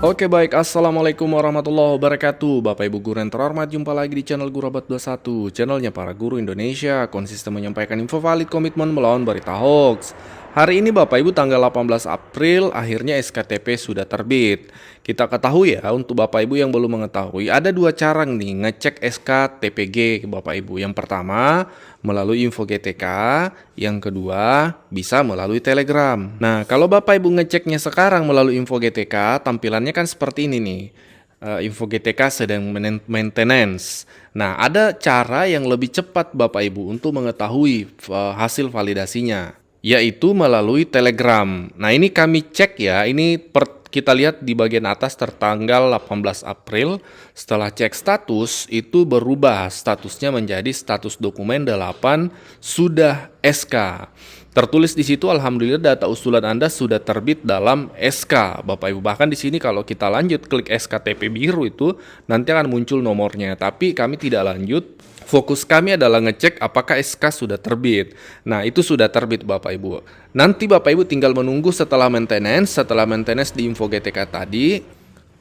Oke baik, Assalamualaikum warahmatullahi wabarakatuh. Bapak Ibu guru yang terhormat, jumpa lagi di channel Guru Abad 21, channelnya para guru Indonesia, konsisten menyampaikan info valid, komitmen melawan berita hoax. Hari ini Bapak Ibu tanggal 18 April, akhirnya SKTP sudah terbit. Kita ketahui ya, untuk Bapak Ibu yang belum mengetahui, ada dua cara nih ngecek SKTPG Bapak Ibu. Yang pertama, melalui info GTK, yang kedua, bisa melalui Telegram. Nah, kalau Bapak Ibu ngeceknya sekarang melalui info GTK, tampilannya kan seperti ini nih. Info GTK sedang maintenance. Nah, ada cara yang lebih cepat Bapak Ibu untuk mengetahui hasil validasinya, yaitu melalui Telegram. Nah, ini kami cek ya, kita lihat di bagian atas tertanggal 18 April. Setelah cek status, itu berubah statusnya menjadi status dokumen 8 sudah SK. Tertulis di situ, alhamdulillah data usulan Anda sudah terbit dalam SK, Bapak Ibu. Bahkan di sini kalau kita lanjut klik SKTP biru itu nanti akan muncul nomornya. Tapi kami tidak lanjut. Fokus kami adalah ngecek apakah SK sudah terbit. Nah, itu sudah terbit Bapak Ibu. Nanti Bapak Ibu tinggal menunggu setelah maintenance di info GTK tadi.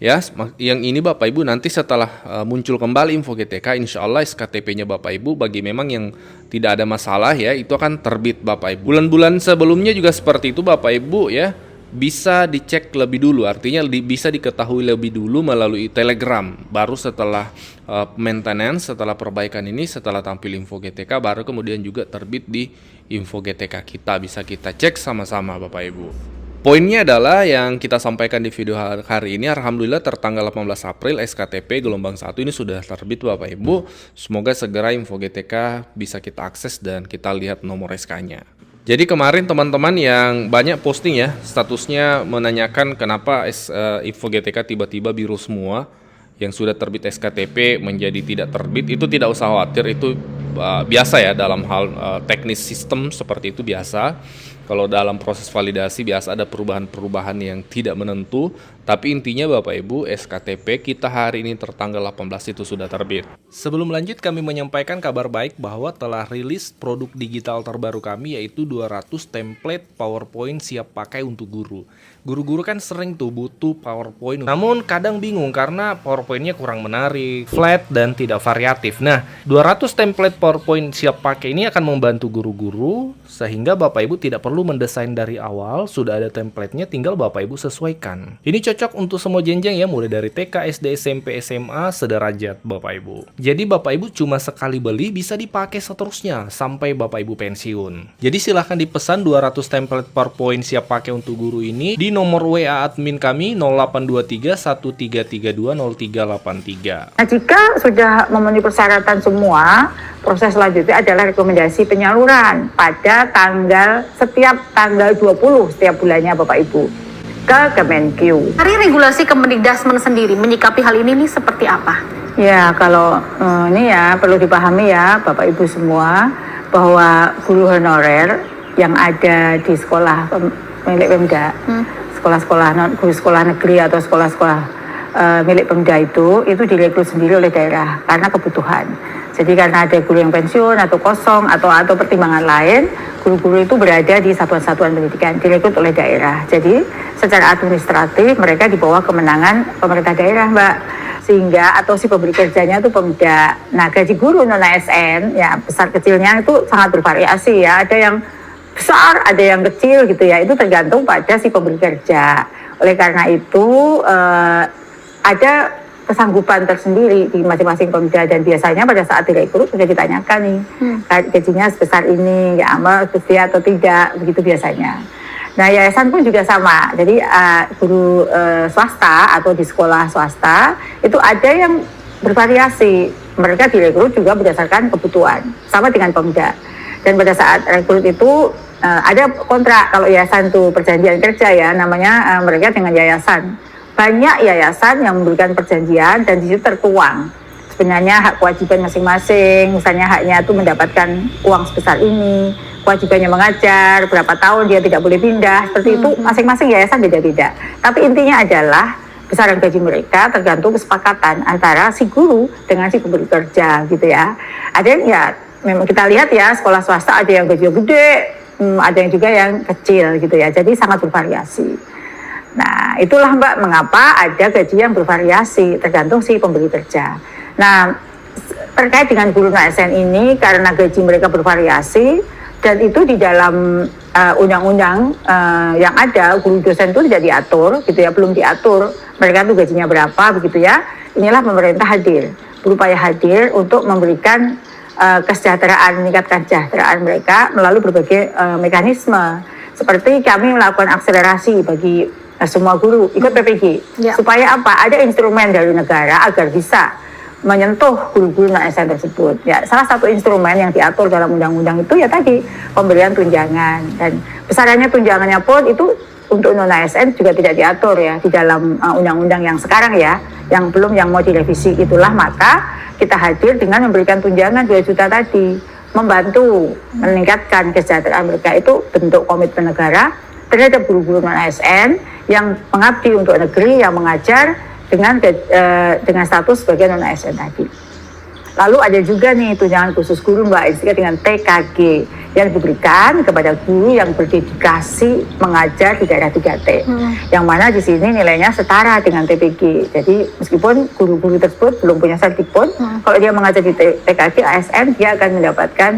Ya, yang ini Bapak Ibu nanti setelah muncul kembali info GTK, insya Allah SKTP-nya Bapak Ibu bagi memang yang tidak ada masalah ya, itu akan terbit Bapak Ibu. Bulan-bulan sebelumnya juga seperti itu Bapak Ibu ya. Bisa dicek lebih dulu, artinya bisa diketahui lebih dulu melalui Telegram. Baru setelah maintenance, setelah perbaikan ini, setelah tampil info GTK, baru kemudian juga terbit di info GTK kita. Bisa kita cek sama-sama Bapak Ibu. Poinnya adalah yang kita sampaikan di video hari ini, alhamdulillah tertanggal 18 April SKTP gelombang 1 ini sudah terbit Bapak Ibu. Semoga segera info GTK bisa kita akses dan kita lihat nomor SK-nya. Jadi kemarin teman-teman yang banyak posting ya, statusnya menanyakan kenapa info GTK tiba-tiba biru semua, yang sudah terbit SKTP menjadi tidak terbit. Itu tidak usah khawatir, itu biasa ya dalam hal teknis sistem seperti itu biasa. Kalau dalam proses validasi biasa ada perubahan-perubahan yang tidak menentu. Tapi intinya Bapak Ibu, SKTP kita hari ini tertanggal 18 itu sudah terbit. Sebelum lanjut kami menyampaikan kabar baik bahwa telah rilis produk digital terbaru kami, yaitu 200 template PowerPoint siap pakai untuk guru. Guru-guru kan sering tuh butuh PowerPoint, namun kadang bingung karena PowerPoint-nya kurang menarik, flat, dan tidak variatif. Nah, 200 template PowerPoint siap pakai ini akan membantu guru-guru sehingga Bapak Ibu tidak perlu mendesain dari awal, sudah ada template-nya, tinggal Bapak Ibu sesuaikan. Ini cocok untuk semua jenjang ya, mulai dari TK, SD, SMP, SMA, sederajat Bapak Ibu. Jadi Bapak Ibu cuma sekali beli bisa dipakai seterusnya sampai Bapak Ibu pensiun. Jadi silahkan dipesan 200 template PowerPoint siap pakai untuk guru ini di nomor WA admin kami 0823 1332 0383. Nah, jika sudah memenuhi persyaratan semua, proses selanjutnya adalah rekomendasi penyaluran pada setiap tanggal 20 setiap bulannya Bapak Ibu ke Kemenkeu. Dari regulasi Kemendikdasmen sendiri menyikapi hal ini nih seperti apa? Ya, kalau ini ya perlu dipahami ya Bapak Ibu semua bahwa guru honorer yang ada di sekolah milik Pemda, guru sekolah negeri atau sekolah-sekolah milik Pemda itu direkrut sendiri oleh daerah karena kebutuhan. Jadi karena ada guru yang pensiun atau kosong atau pertimbangan lain, guru-guru itu berada di satuan-satuan pendidikan direkrut oleh daerah. Jadi secara administratif mereka di bawah kemenangan pemerintah daerah, Mbak. Sehingga atau si pemberi kerjanya itu Pemda. Nah, gaji guru non ASN ya besar kecilnya itu sangat bervariasi ya. Ada yang besar, ada yang kecil gitu ya. Itu tergantung pada si pemberi kerja. Oleh karena itu ada kesanggupan tersendiri di masing-masing Pemda, dan biasanya pada saat direkrut sudah ditanyakan nih gajinya sebesar ini ya, amal sesuai atau tidak, begitu biasanya. Nah, yayasan pun juga sama. Jadi guru swasta atau di sekolah swasta itu ada yang bervariasi. Mereka direkrut juga berdasarkan kebutuhan, sama dengan Pemda. Dan pada saat rekrut itu ada kontrak. Kalau yayasan itu perjanjian kerja ya, namanya mereka dengan yayasan. Banyak yayasan yang memberikan perjanjian dan di situ tertuang sebenarnya hak kewajiban masing-masing. Misalnya haknya itu mendapatkan uang sebesar ini, kewajibannya mengajar, berapa tahun dia tidak boleh pindah, seperti itu masing-masing yayasan beda-beda. Tapi intinya adalah besaran gaji mereka tergantung kesepakatan antara si guru dengan si pemberi kerja gitu ya. Ada yang ya memang kita lihat ya sekolah swasta ada yang gajinya gede, ada yang juga yang kecil gitu ya. Jadi sangat bervariasi. Nah, itulah Mbak mengapa ada gaji yang bervariasi tergantung si pemberi kerja. Nah, terkait dengan guru ASN ini karena gaji mereka bervariasi dan itu di dalam undang-undang yang ada, guru dosen itu tidak diatur gitu ya, belum diatur mereka tuh gajinya berapa begitu ya. Inilah pemerintah hadir, berupaya hadir untuk memberikan kesejahteraan, meningkatkan kesejahteraan mereka melalui berbagai mekanisme. Seperti kami melakukan akselerasi bagi semua guru ikut PPG. Supaya apa? Ada instrumen dari negara agar bisa menyentuh guru-guru ASN tersebut. Ya, salah satu instrumen yang diatur dalam undang-undang itu ya tadi pemberian tunjangan, dan besarannya tunjangannya pun itu untuk non ASN juga tidak diatur ya di dalam undang-undang yang sekarang ya, yang belum, yang mau direvisi. Itulah maka kita hadir dengan memberikan tunjangan 2 juta tadi, membantu meningkatkan kesejahteraan mereka. Itu bentuk komitmen negara terhadap guru-guru non ASN yang mengabdi untuk negeri, yang mengajar dengan status sebagai non ASN tadi. Lalu ada juga nih tunjangan khusus guru Mbak, disebut dengan TKG yang diberikan kepada guru yang berdedikasi mengajar di daerah 3T, yang mana di sini nilainya setara dengan TPG. Jadi meskipun guru-guru tersebut belum punya sertif pun, kalau dia mengajar di TKG ASN, dia akan mendapatkan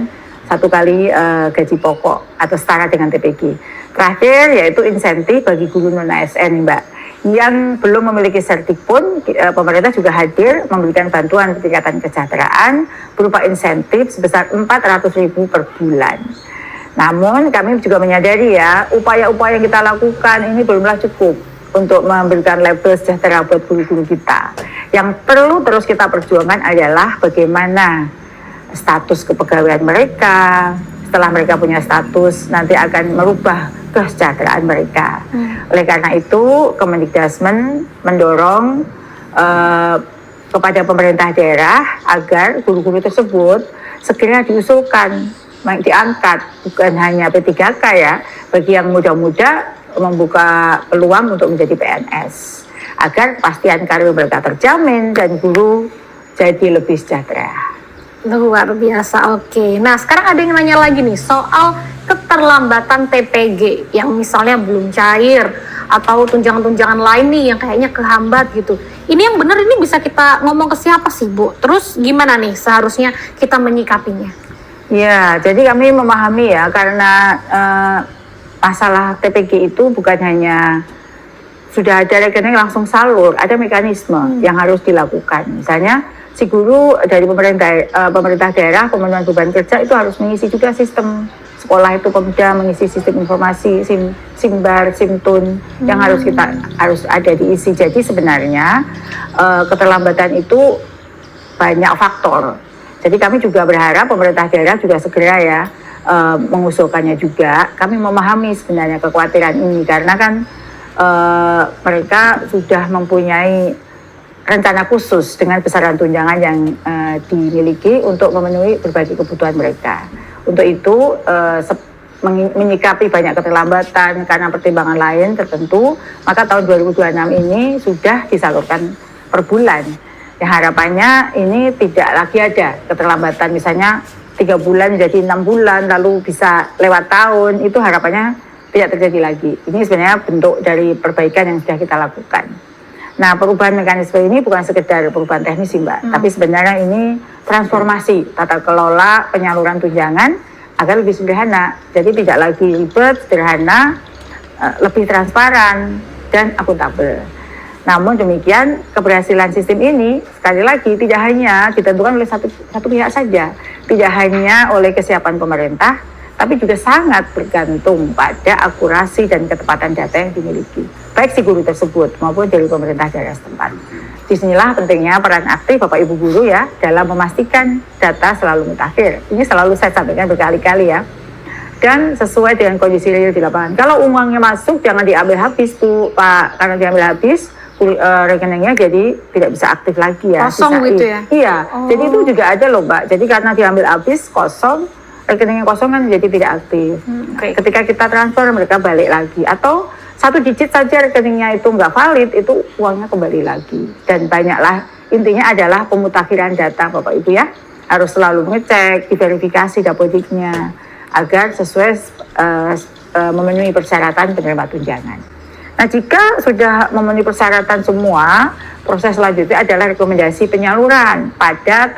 1 kali gaji pokok atau setara dengan TPG. Terakhir yaitu insentif bagi guru non ASN Mbak, yang belum memiliki sertif pun pemerintah juga hadir memberikan bantuan peningkatan kesejahteraan berupa insentif sebesar 400.000 per bulan. Namun kami juga menyadari ya, upaya-upaya yang kita lakukan ini belumlah cukup untuk memberikan label sejahtera buat guru-guru kita. Yang perlu terus kita perjuangkan adalah bagaimana status kepegawaian mereka. Setelah mereka punya status, nanti akan merubah kesejahteraan mereka. Oleh karena itu, Kemendikbudrismen mendorong kepada pemerintah daerah agar guru-guru tersebut segera diusulkan, diangkat, bukan hanya P3K ya, bagi yang muda-muda membuka peluang untuk menjadi PNS, agar kepastian karir mereka terjamin dan guru jadi lebih sejahtera. Luar biasa, oke. Nah, sekarang ada yang nanya lagi nih soal keterlambatan TPG yang misalnya belum cair atau tunjangan-tunjangan lain nih yang kayaknya kehambat gitu. Ini yang benar, ini bisa kita ngomong ke siapa sih Bu? Terus gimana nih seharusnya kita menyikapinya? Ya, jadi kami memahami ya, karena masalah TPG itu bukan hanya sudah ada rekening langsung salur, ada mekanisme yang harus dilakukan. Misalnya si guru dari pemerintah daerah, pemenuhan beban kerja itu harus mengisi juga sistem sekolah itu, Pemda mengisi sistem informasi, Simbar, Simtun yang harus ada diisi. Jadi sebenarnya keterlambatan itu banyak faktor. Jadi kami juga berharap pemerintah daerah juga segera ya mengusulkannya juga. Kami memahami sebenarnya kekhawatiran ini karena kan mereka sudah mempunyai rencana khusus dengan besaran tunjangan yang dimiliki untuk memenuhi berbagai kebutuhan mereka. Untuk itu menyikapi banyak keterlambatan karena pertimbangan lain tertentu, maka tahun 2026 ini sudah disalurkan per bulan. Ya, harapannya ini tidak lagi ada keterlambatan, misalnya 3 bulan jadi 6 bulan lalu bisa lewat tahun, itu harapannya tidak terjadi lagi. Ini sebenarnya bentuk dari perbaikan yang sudah kita lakukan. Nah, perubahan mekanisme ini bukan sekedar perubahan teknis sih Mbak, tapi sebenarnya ini transformasi tata kelola penyaluran tunjangan agar lebih sederhana. Jadi tidak lagi ribet, sederhana, lebih transparan dan akuntabel. Namun demikian, keberhasilan sistem ini sekali lagi tidak hanya ditentukan oleh satu pihak saja, tidak hanya oleh kesiapan pemerintah, tapi juga sangat bergantung pada akurasi dan ketepatan data yang dimiliki, baik si guru tersebut maupun dari pemerintah daerah setempat. Disinilah pentingnya peran aktif Bapak Ibu guru ya dalam memastikan data selalu mutakhir. Ini selalu saya sampaikan berkali-kali ya. Dan sesuai dengan kondisi real di lapangan. Kalau uangnya masuk jangan diambil habis Bu Pak, karena diambil habis rekeningnya jadi tidak bisa aktif lagi ya. Kosong gitu ya? Iya, jadi itu juga ada loh Mbak. Jadi karena diambil habis kosong, rekeningnya kosong kan jadi tidak aktif. Ketika kita transfer mereka balik lagi, atau 1 digit saja rekeningnya itu nggak valid, itu uangnya kembali lagi. Dan banyaklah, intinya adalah pemutakhiran data Bapak Ibu ya, harus selalu mengecek, diverifikasi dapotiknya agar sesuai memenuhi persyaratan penerima tunjangan. Nah, jika sudah memenuhi persyaratan semua, proses selanjutnya adalah rekomendasi penyaluran pada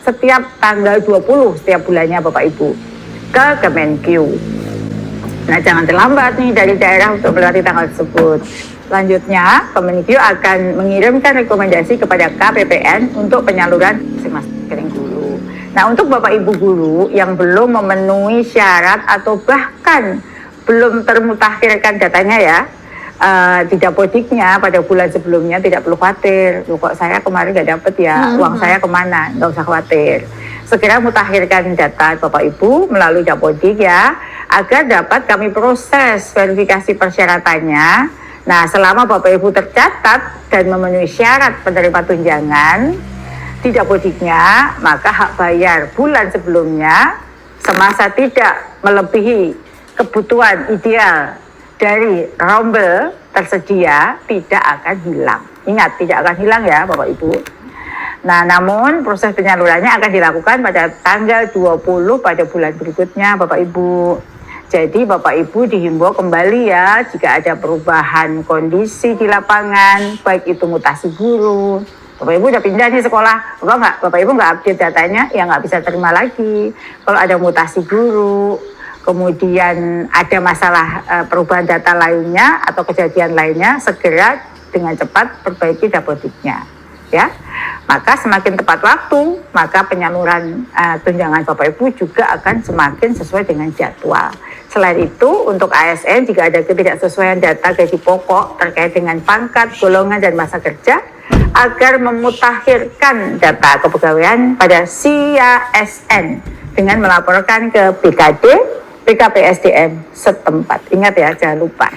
setiap tanggal 20 setiap bulannya Bapak Ibu ke Kemenq. Nah, jangan terlambat nih dari daerah untuk melewati tanggal tersebut. Selanjutnya, Kemenq akan mengirimkan rekomendasi kepada KPPN untuk penyaluran masing-masing guru. Nah, untuk Bapak Ibu guru yang belum memenuhi syarat atau bahkan belum termutakhirkan datanya ya, di Dapodiknya pada bulan sebelumnya, tidak perlu khawatir. Loh, kok saya kemarin nggak dapet ya, uang saya kemana? Nggak usah khawatir. Segera mutakhirkan data Bapak Ibu melalui Dapodik ya, agar dapat kami proses verifikasi persyaratannya. Nah, selama Bapak Ibu tercatat dan memenuhi syarat penerima tunjangan di Dapodiknya, maka hak bayar bulan sebelumnya semasa tidak melebihi kebutuhan ideal dari rombel tersedia tidak akan hilang. Ingat, tidak akan hilang ya Bapak Ibu. Nah, namun proses penyalurannya akan dilakukan pada tanggal 20 pada bulan berikutnya Bapak Ibu. Jadi Bapak Ibu dihimbau kembali ya jika ada perubahan kondisi di lapangan, baik itu mutasi guru. Bapak Ibu udah pindah nih sekolah, Bapak Ibu nggak update datanya, ya nggak bisa terima lagi. Kalau ada mutasi guru, kemudian ada masalah perubahan data lainnya atau kejadian lainnya, segera dengan cepat perbaiki Dapodiknya ya. Maka semakin tepat waktu, maka penyaluran tunjangan Bapak Ibu juga akan semakin sesuai dengan jadwal. Selain itu, untuk ASN jika ada ketidaksesuaian data gaji pokok terkait dengan pangkat, golongan, dan masa kerja, agar memutakhirkan data kepegawaian pada CIASN dengan melaporkan ke BKD, BKPSDM setempat. Ingat ya, jangan lupa.